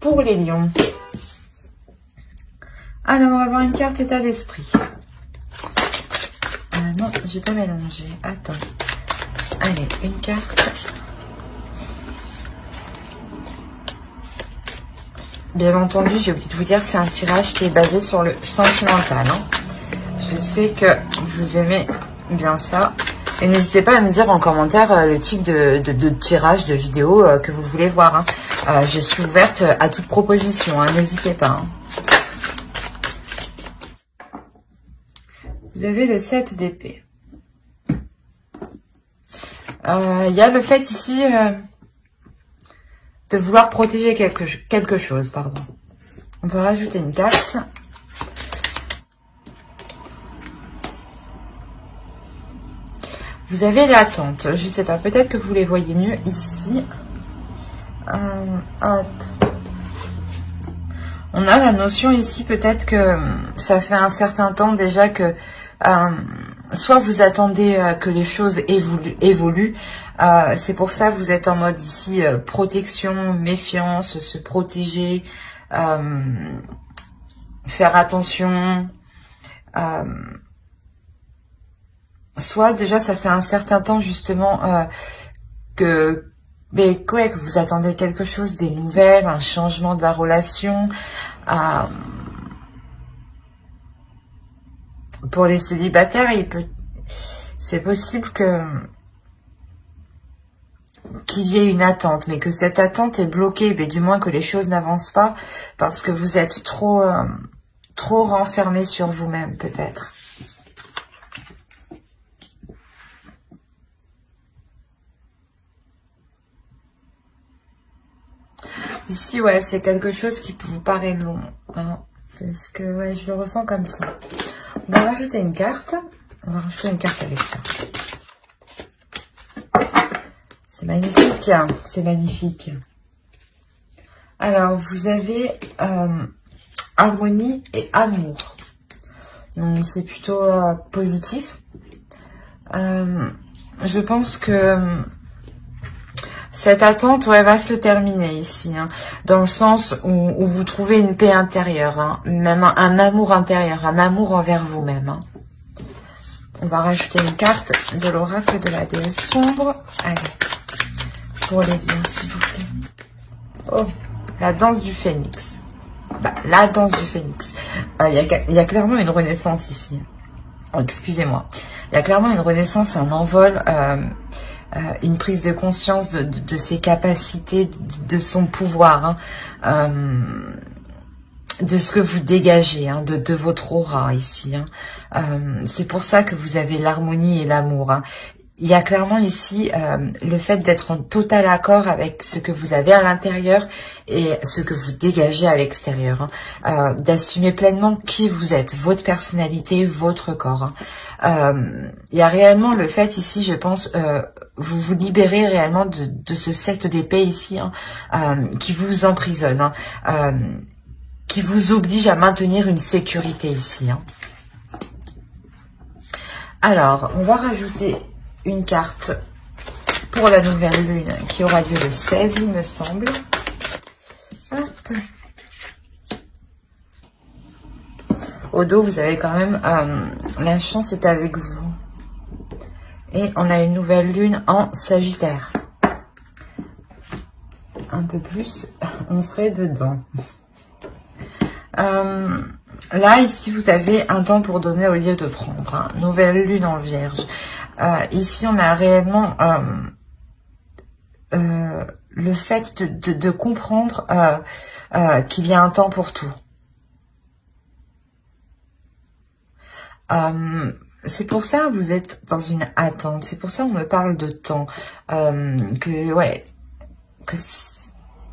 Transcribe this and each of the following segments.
pour les lions. Alors, on va voir une carte état d'esprit. Non, j'ai pas mélangé. Attends. Allez, une carte. Bien entendu, j'ai oublié de vous dire que c'est un tirage qui est basé sur le sentimental. Hein. Je sais que vous aimez bien ça. Et n'hésitez pas à me dire en commentaire le type de tirage, de vidéo que vous voulez voir. Hein. Je suis ouverte à toute proposition, hein, n'hésitez pas. Hein. Vous avez le 7 d'épée. Il y a le fait ici de vouloir protéger quelque chose. Pardon. On va rajouter une carte. Vous avez l'attente. Je sais pas, peut-être que vous les voyez mieux ici. Hop. On a la notion ici, peut-être que ça fait un certain temps déjà que soit vous attendez que les choses évoluent. C'est pour ça que vous êtes en mode ici protection, méfiance, se protéger, faire attention. Soit déjà ça fait un certain temps justement que vous attendez quelque chose, des nouvelles, un changement de la relation. Pour les célibataires, c'est possible qu'il y ait une attente, mais que cette attente est bloquée, mais du moins que les choses n'avancent pas parce que vous êtes trop renfermé sur vous-même peut-être. Ici, ouais, c'est quelque chose qui vous paraît long. Hein, parce que, ouais, je le ressens comme ça. On va rajouter une carte. On va rajouter une carte avec ça. C'est magnifique. Hein, c'est magnifique. Alors, vous avez harmonie et amour. Donc, c'est plutôt positif. Je pense que cette attente, ouais, va se terminer ici, hein, dans le sens où vous trouvez une paix intérieure, hein, même un amour intérieur, un amour envers vous-même. Hein. On va rajouter une carte de l'oracle de la déesse sombre. Allez, pour les lions, s'il vous plaît. Oh, la danse du phénix. Bah, la danse du phénix. Il y a clairement une renaissance ici. Oh, excusez-moi. Il y a clairement une renaissance, un envol... une prise de conscience de ses capacités, de son pouvoir, hein, de ce que vous dégagez, hein, de votre aura ici. Hein. C'est pour ça que vous avez l'harmonie et l'amour. Hein. Il y a clairement ici le fait d'être en total accord avec ce que vous avez à l'intérieur et ce que vous dégagez à l'extérieur. Hein. D'assumer pleinement qui vous êtes, votre personnalité, votre corps. Hein. Il y a réellement le fait ici, je pense, vous vous libérez réellement de ce 7 d'épée ici, hein, qui vous emprisonne, hein, qui vous oblige à maintenir une sécurité ici. Hein. Alors, on va rajouter une carte pour la nouvelle lune qui aura lieu le 16, il me semble. Hop. Au dos, vous avez quand même la chance est avec vous. Et on a une nouvelle lune en Sagittaire. Un peu plus, on serait dedans. Là, ici, vous avez un temps pour donner au lieu de prendre. Hein. Nouvelle lune en Vierge. Ici, on a réellement le fait de comprendre qu'il y a un temps pour tout. C'est pour ça que vous êtes dans une attente. C'est pour ça qu'on me parle de temps. Que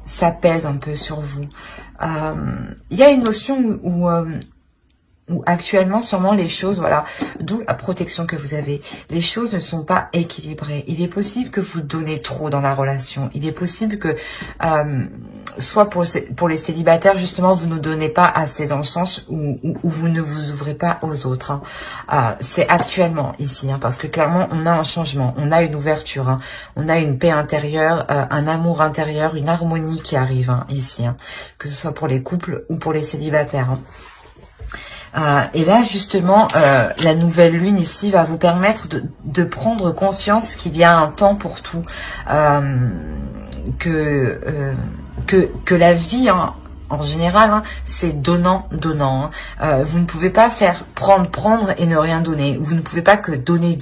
ça pèse un peu sur vous. Il y a une notion où actuellement, sûrement, les choses, voilà, d'où la protection que vous avez. Les choses ne sont pas équilibrées. Il est possible que vous donnez trop dans la relation. Il est possible que soit pour les célibataires, justement, vous ne donnez pas assez dans le sens où vous ne vous ouvrez pas aux autres. C'est actuellement ici, parce que clairement, on a un changement, on a une ouverture, on a une paix intérieure, un amour intérieur, une harmonie qui arrive ici, que ce soit pour les couples ou pour les célibataires. Et là, justement, la nouvelle lune ici va vous permettre de prendre conscience qu'il y a un temps pour tout, que la vie, en général, c'est donnant. Vous ne pouvez pas faire prendre et ne rien donner. Vous ne pouvez pas que donner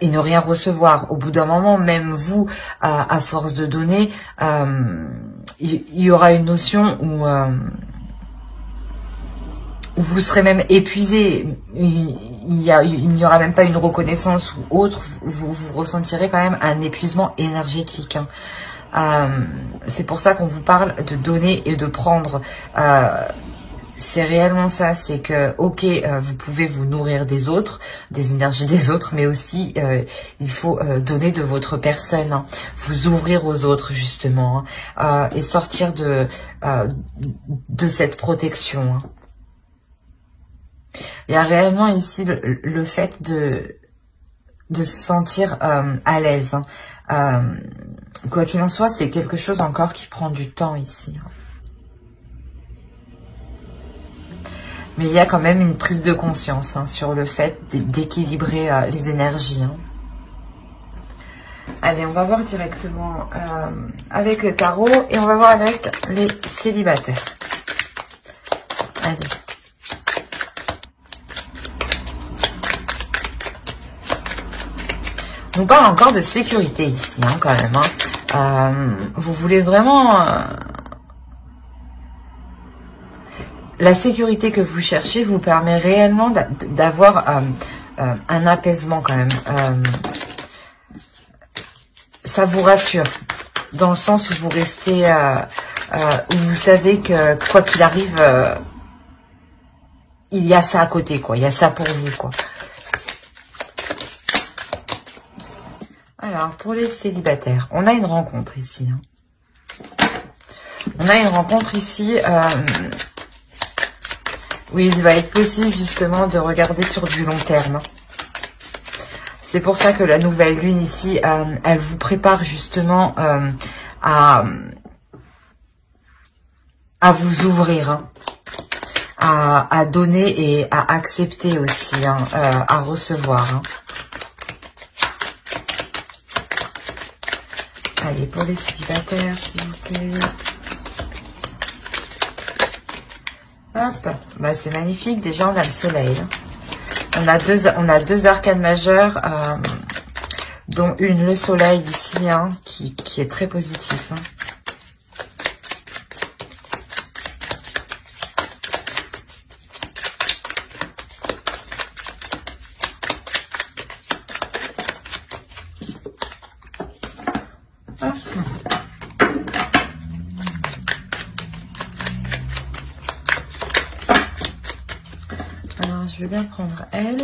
et ne rien recevoir. Au bout d'un moment, même vous, à force de donner, il y aura une notion où vous serez même épuisé, il n'y aura même pas une reconnaissance ou autre, vous ressentirez quand même un épuisement énergétique. C'est pour ça qu'on vous parle de donner et de prendre. C'est réellement ça, c'est que, ok, vous pouvez vous nourrir des autres, des énergies des autres, mais aussi, il faut donner de votre personne, vous ouvrir aux autres, justement, et sortir de cette protection. Il y a réellement ici le fait de se sentir à l'aise. Quoi qu'il en soit, c'est quelque chose encore qui prend du temps ici. Mais il y a quand même une prise de conscience sur le fait d'équilibrer les énergies. Allez, on va voir directement avec le tarot et on va voir avec les célibataires. Allez. On parle encore de sécurité ici, quand même. Vous voulez vraiment... la sécurité que vous cherchez vous permet réellement d'avoir un apaisement quand même. Ça vous rassure, dans le sens où vous restez... où vous savez que quoi qu'il arrive, il y a ça à côté, quoi. Il y a ça pour vous, quoi. Alors, pour les célibataires, on a une rencontre ici. On a une rencontre ici. Oui, il va être possible justement de regarder sur du long terme. C'est pour ça que la nouvelle lune ici, elle vous prépare justement à vous ouvrir, à donner et à accepter aussi, à recevoir. Allez, pour les célibataires, s'il vous plaît. Hop, bah, c'est magnifique. Déjà, on a le soleil. On a deux arcanes majeures, dont une, le soleil ici, qui est très positif. Alors, je vais bien prendre elle.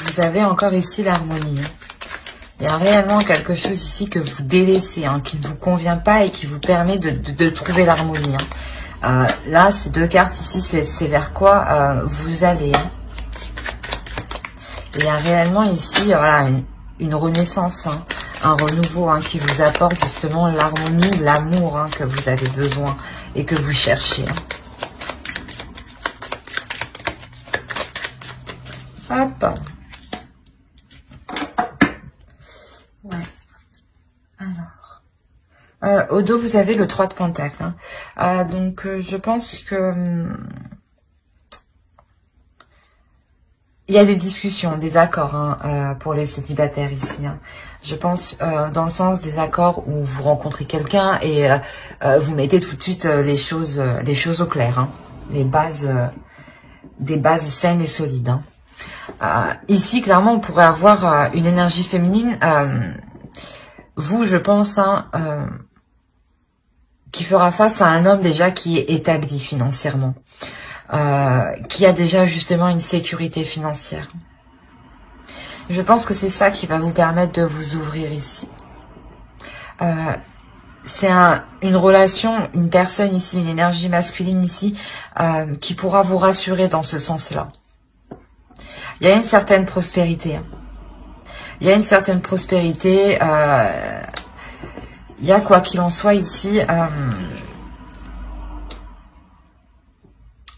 Vous avez encore ici l'harmonie. Il y a réellement quelque chose ici que vous délaissez, qui ne vous convient pas et qui vous permet de trouver l'harmonie. Là, ces deux cartes ici, c'est vers quoi vous allez. Il y a réellement ici, voilà, une renaissance, un renouveau qui vous apporte justement l'harmonie, l'amour que vous avez besoin et que vous cherchez. Hop. Ouais. Alors. Au dos, vous avez le 3 de Pentacle. Donc, je pense que... il y a des discussions, des accords pour les célibataires ici. Je pense dans le sens des accords où vous rencontrez quelqu'un et vous mettez tout de suite les choses au clair. Les bases, des bases saines et solides. Ici, clairement, on pourrait avoir une énergie féminine. Vous, je pense, qui fera face à un homme déjà qui est établi financièrement. qui a déjà justement une sécurité financière. Je pense que c'est ça qui va vous permettre de vous ouvrir ici. C'est une relation, une personne ici, une énergie masculine ici, qui pourra vous rassurer dans ce sens-là. Il y a une certaine prospérité. Hein. Il y a une certaine prospérité. Il y a, quoi qu'il en soit ici,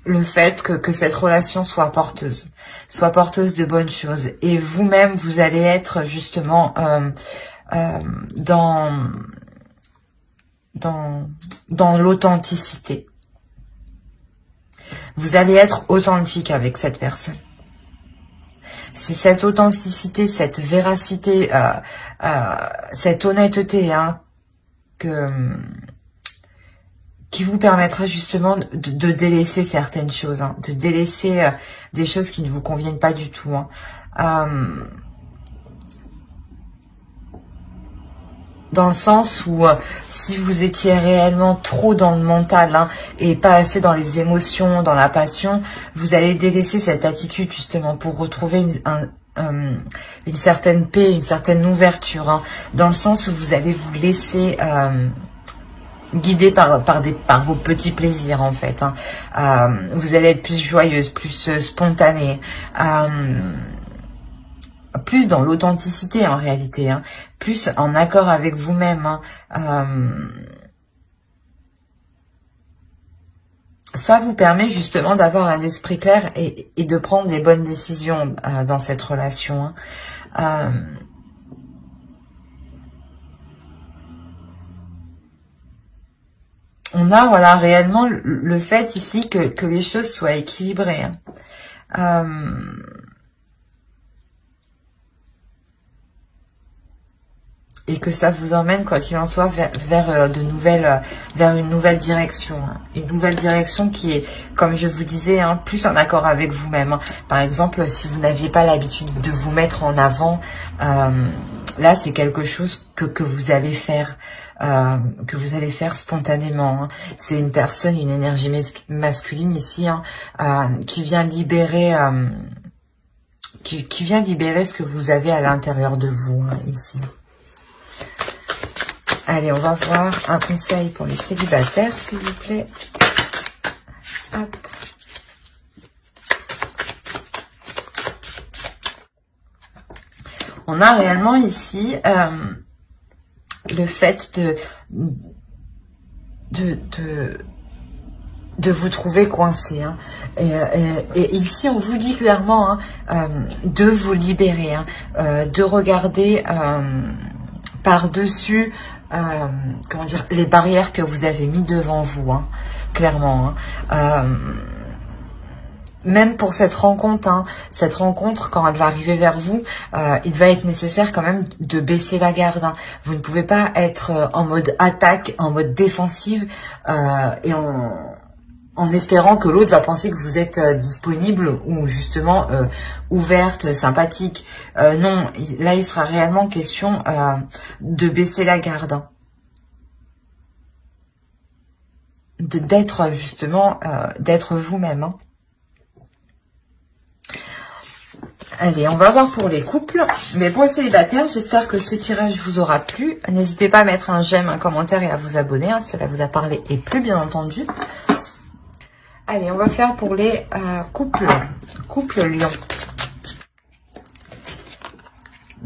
le fait que cette relation soit porteuse de bonnes choses. Et vous-même, vous allez être justement dans l'authenticité. Vous allez être authentique avec cette personne. C'est cette authenticité, cette véracité, cette honnêteté hein, qui vous permettra justement de délaisser certaines choses, hein, de délaisser des choses qui ne vous conviennent pas du tout. Hein. Dans le sens où si vous étiez réellement trop dans le mental hein, et pas assez dans les émotions, dans la passion, vous allez délaisser cette attitude justement pour retrouver une certaine paix, une certaine ouverture, hein, dans le sens où vous allez vous laisser guider par vos petits plaisirs en fait. Hein. Vous allez être plus joyeuse, plus spontanée. Plus dans l'authenticité en réalité, hein, plus en accord avec vous-même. Hein, ça vous permet justement d'avoir un esprit clair et de prendre les bonnes décisions dans cette relation. Hein. On a voilà réellement le fait ici que les choses soient équilibrées. Hein. Et que ça vous emmène, quoi qu'il en soit, vers une nouvelle direction. Hein. Une nouvelle direction qui est, comme je vous disais, hein, plus en accord avec vous-même. Hein. Par exemple, si vous n'aviez pas l'habitude de vous mettre en avant, là, c'est quelque chose que vous allez faire. Que vous allez faire spontanément. Hein. C'est une personne, une énergie masculine ici, hein, qui vient libérer... qui vient libérer ce que vous avez à l'intérieur de vous, hein, ici. Allez, on va voir un conseil pour les célibataires, s'il vous plaît. Hop. On a réellement ici le fait de vous trouver coincé. Hein. Et ici, on vous dit clairement hein, de vous libérer, hein, de regarder par-dessus comment dire, les barrières que vous avez mis devant vous, hein, clairement. Hein. Même pour cette rencontre, hein, quand elle va arriver vers vous, il va être nécessaire quand même de baisser la garde. Hein. Vous ne pouvez pas être en mode attaque, en mode défensive, et en espérant que l'autre va penser que vous êtes disponible ou justement ouverte, sympathique. Non, là il sera réellement question de baisser la garde. Hein. D'être justement, d'être vous-même. Hein. Allez, on va voir pour les couples. Mais pour les célibataires, j'espère que ce tirage vous aura plu. N'hésitez pas à mettre un j'aime, un commentaire et à vous abonner. Hein, si cela vous a parlé et plu, bien entendu. Allez, on va faire pour les couples. Couple Lion.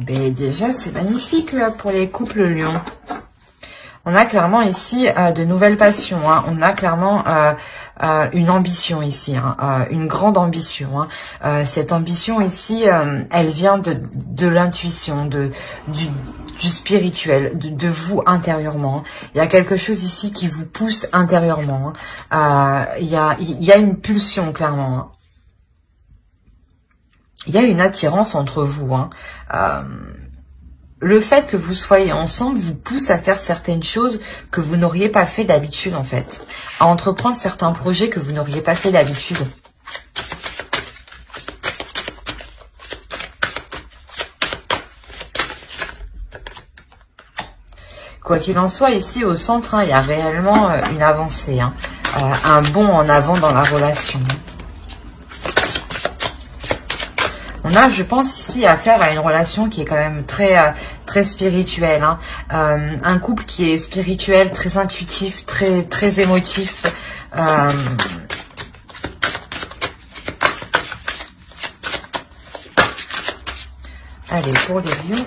Mais déjà, c'est magnifique là, pour les couples Lion. On a clairement ici de nouvelles passions. Hein. On a clairement une ambition ici, hein, une grande ambition. Hein. Cette ambition ici, elle vient de l'intuition, du spirituel, de vous intérieurement. Il y a quelque chose ici qui vous pousse intérieurement. Hein. Il y a une pulsion, clairement. Hein. Il y a une attirance entre vous. Hein. Le fait que vous soyez ensemble vous pousse à faire certaines choses que vous n'auriez pas fait d'habitude, en fait. À entreprendre certains projets que vous n'auriez pas fait d'habitude. Quoi qu'il en soit, ici au centre, hein, il y a réellement une avancée. Hein, un bond en avant dans la relation. On a, je pense, ici affaire à une relation qui est quand même très spirituelle. Hein. Un couple qui est spirituel, très intuitif, très émotif. Allez, pour les lions.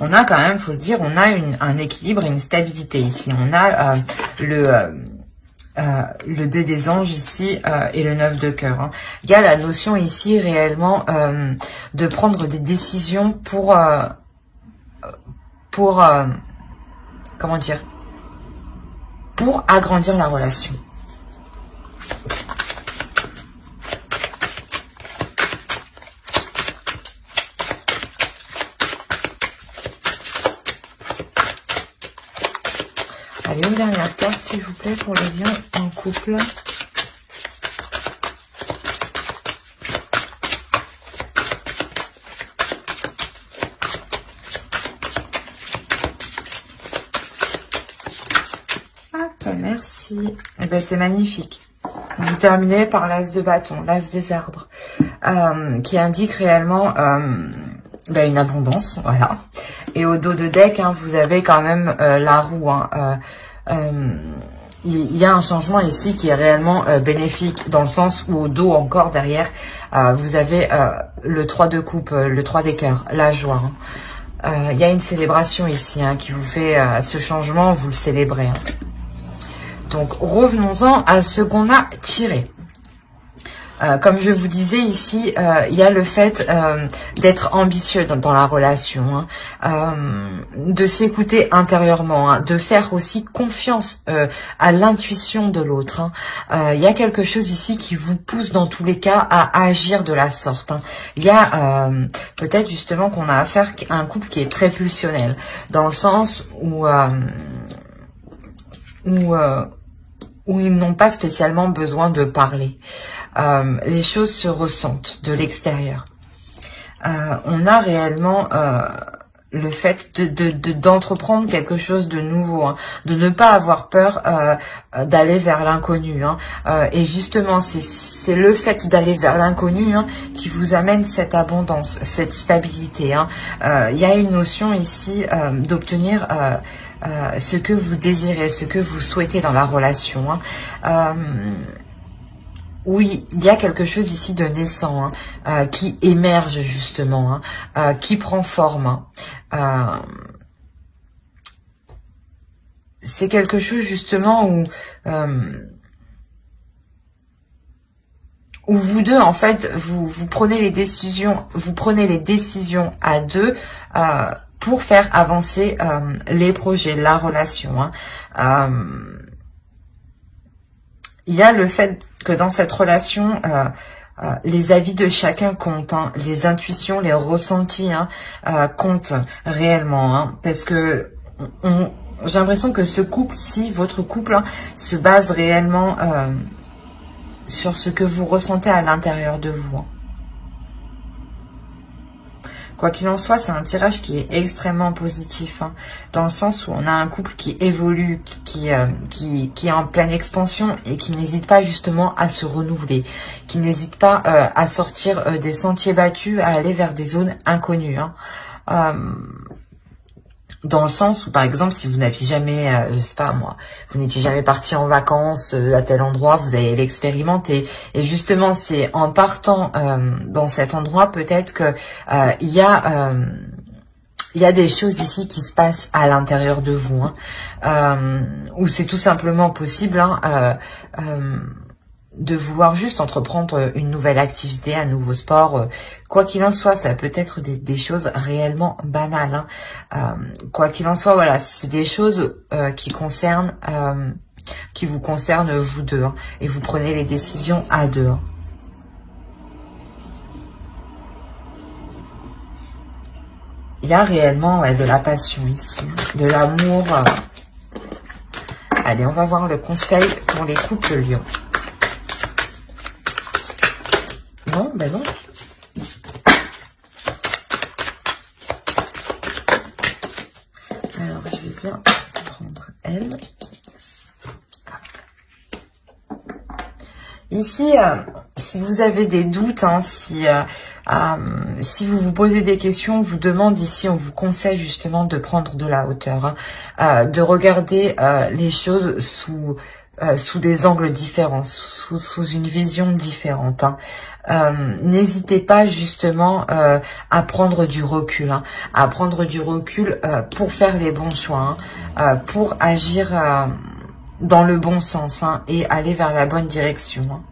On a quand même, faut le dire, on a un équilibre et une stabilité ici. On a le 2 des anges ici et le 9 de cœur. Hein. Il y a la notion ici réellement de prendre des décisions pour comment dire, pour agrandir la relation. Allez, une dernière carte, s'il vous plaît, pour les lions en couple. Hop, merci. Eh ben, c'est magnifique. Vous terminez par l'as de bâton, l'as des arbres, qui indique réellement une abondance, voilà. Et au dos de deck, hein, vous avez quand même la roue. Hein, il y a un changement ici qui est réellement bénéfique, dans le sens où au dos encore derrière, vous avez le 3 de coupe, le 3 des cœurs, la joie. Hein. Il y a une célébration ici hein, qui vous fait ce changement, vous le célébrez. Hein. Donc revenons-en à ce qu'on a tiré. Comme je vous disais ici, il y a le fait d'être ambitieux dans la relation, hein, de s'écouter intérieurement, hein, de faire aussi confiance à l'intuition de l'autre. Hein. Il y a quelque chose ici qui vous pousse dans tous les cas à agir de la sorte. Hein. Il y a peut-être justement qu'on a affaire à un couple qui est très pulsionnel, dans le sens où ils n'ont pas spécialement besoin de parler. Les choses se ressentent de l'extérieur. On a réellement le fait d'entreprendre quelque chose de nouveau, hein, de ne pas avoir peur d'aller vers l'inconnu. Hein, et justement, c'est le fait d'aller vers l'inconnu hein, qui vous amène cette abondance, cette stabilité. Hein. Il y a une notion ici d'obtenir ce que vous désirez, ce que vous souhaitez dans la relation. Hein. Oui, il y a quelque chose ici de naissant, hein, qui émerge justement, hein, qui prend forme. Hein. C'est quelque chose justement où vous deux, en fait, vous prenez les décisions, à deux pour faire avancer les projets, la relation. Hein. Il y a le fait que dans cette relation, les avis de chacun comptent, hein, les intuitions, les ressentis hein, comptent réellement, hein, parce que j'ai l'impression que ce couple-ci, votre couple, hein, se base réellement sur ce que vous ressentez à l'intérieur de vous. Hein. Quoi qu'il en soit, c'est un tirage qui est extrêmement positif, hein, dans le sens où on a un couple qui évolue, qui est en pleine expansion et qui n'hésite pas justement à se renouveler, qui n'hésite pas à sortir des sentiers battus, à aller vers des zones inconnues. Hein. Dans le sens où, par exemple, si vous n'aviez jamais, je sais pas moi, vous n'étiez jamais parti en vacances à tel endroit, vous allez l'expérimenter. Et justement, c'est en partant dans cet endroit, peut-être que il y a des choses ici qui se passent à l'intérieur de vous, hein, où c'est tout simplement possible hein, de vouloir juste entreprendre une nouvelle activité, un nouveau sport. Quoi qu'il en soit, ça peut être des choses réellement banales. Hein. Quoi qu'il en soit, voilà, c'est des choses qui vous concernent vous deux. Hein, et vous prenez les décisions à deux. Hein. Il y a réellement de la passion ici, hein, de l'amour. Allez, on va voir le conseil pour les couples lions. Non, ben non. Alors, je vais bien prendre elle. Ici, Si vous avez des doutes, hein, si vous vous posez des questions, on vous demande ici, on vous conseille justement de prendre de la hauteur, hein, de regarder les choses sous des angles différents, sous une vision différente. Hein. N'hésitez pas justement à prendre du recul, hein, à prendre du recul pour faire les bons choix, hein, pour agir dans le bon sens, hein, et aller vers la bonne direction. Hein.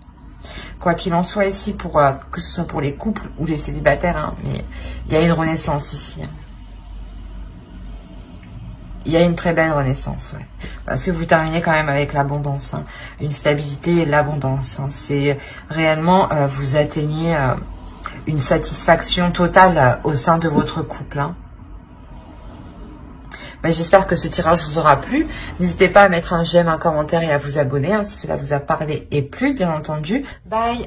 Quoi qu'il en soit ici, que ce soit pour les couples ou les célibataires, hein, mais il y a une renaissance ici. Hein. Il y a une très belle renaissance, ouais. Parce que vous terminez quand même avec l'abondance, hein, une stabilité et l'abondance. Hein. C'est réellement, vous atteignez une satisfaction totale au sein de votre couple. Hein. Ben, j'espère que ce tirage vous aura plu. N'hésitez pas à mettre un j'aime, un commentaire et à vous abonner, hein, si cela vous a parlé et plu, bien entendu. Bye!